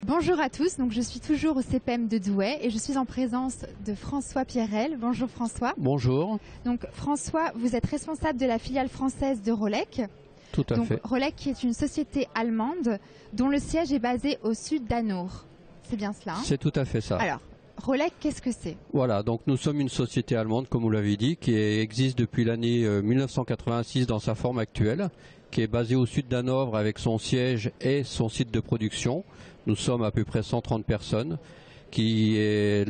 Bonjour à tous, donc je suis toujours au CPM de Douai et je suis en présence de François Pierrel. Bonjour François. Bonjour. Donc François, vous êtes responsable de la filiale française de Rolec. Tout à fait. Rolec qui est une société allemande dont le siège est basé au sud d'Hannover. C'est bien cela, hein? C'est tout à fait ça. Alors, Rolec, qu'est-ce que c'est? Voilà, donc nous sommes une société allemande, comme vous l'avez dit, qui existe depuis l'année 1986 dans sa forme actuelle, qui est basée au sud d'Hanovre avec son siège et son site de production. Nous sommes à peu près 130 personnes. Les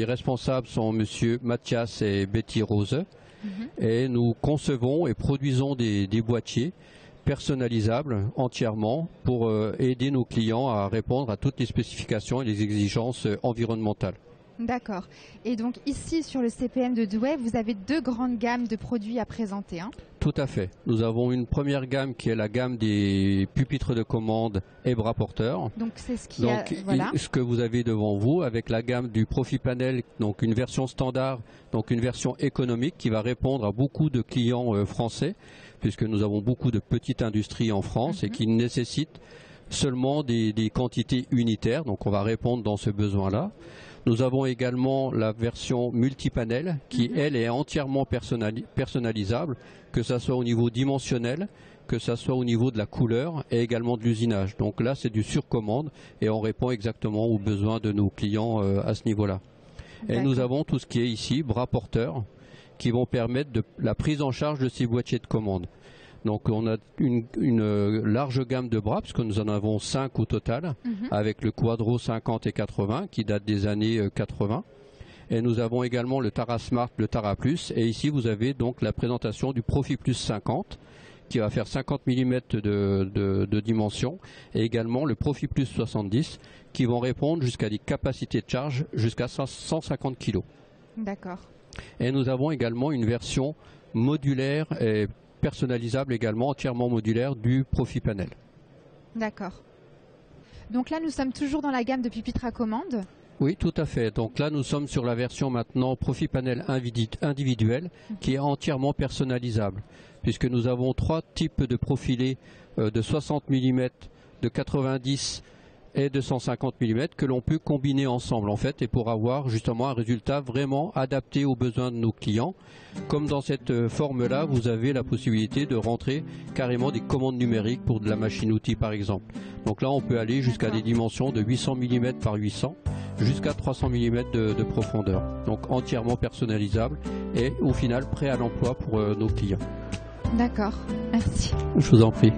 responsables sont monsieur Mathias et Betty Rose. Et nous concevons et produisons des boîtiers personnalisables entièrement pour aider nos clients à répondre à toutes les spécifications et les exigences environnementales. D'accord. Et donc ici sur le CPM de Douai, vous avez deux grandes gammes de produits à présenter, hein? Tout à fait. Nous avons une première gamme qui est la gamme des pupitres de commande et bras porteurs. Donc c'est ce ce que vous avez devant vous avec la gamme du Profipanel, donc une version standard, donc une version économique qui va répondre à beaucoup de clients français, puisque nous avons beaucoup de petites industries en France et qui nécessitent seulement des quantités unitaires. Donc on va répondre dans ce besoin-là. Nous avons également la version multipanel qui, elle, est entièrement personnalisable, que ce soit au niveau dimensionnel, que ce soit au niveau de la couleur et également de l'usinage. Donc là, c'est du surcommande et on répond exactement aux besoins de nos clients à ce niveau-là. Et nous avons tout ce qui est ici, bras porteurs, qui vont permettre la prise en charge de ces boîtiers de commande. Donc on a une large gamme de bras, puisque nous en avons 5 au total, avec le Quadro 50 et 80, qui date des années 80. Et nous avons également le Tara Smart, le Tara Plus, et ici vous avez donc la présentation du Profi Plus 50, qui va faire 50 mm de dimension, et également le Profi Plus 70, qui vont répondre jusqu'à des capacités de charge jusqu'à 150 kg. D'accord. Et nous avons également une version modulaire et personnalisable également, entièrement modulaire du Profipanel. D'accord. Donc là, nous sommes toujours dans la gamme de pupitres à commande? Oui, tout à fait. Donc là, nous sommes sur la version maintenant Profipanel individuel qui est entièrement personnalisable, puisque nous avons 3 types de profilés de 60 mm, de 90 et de 150 mm que l'on peut combiner ensemble en fait, et pour avoir justement un résultat vraiment adapté aux besoins de nos clients. Comme dans cette forme-là, vous avez la possibilité de rentrer carrément des commandes numériques pour de la machine-outil par exemple. Donc là, on peut aller jusqu'à des dimensions de 800 mm par 800 jusqu'à 300 mm de profondeur. Donc entièrement personnalisable et au final prêt à l'emploi pour nos clients. D'accord, merci. Je vous en prie.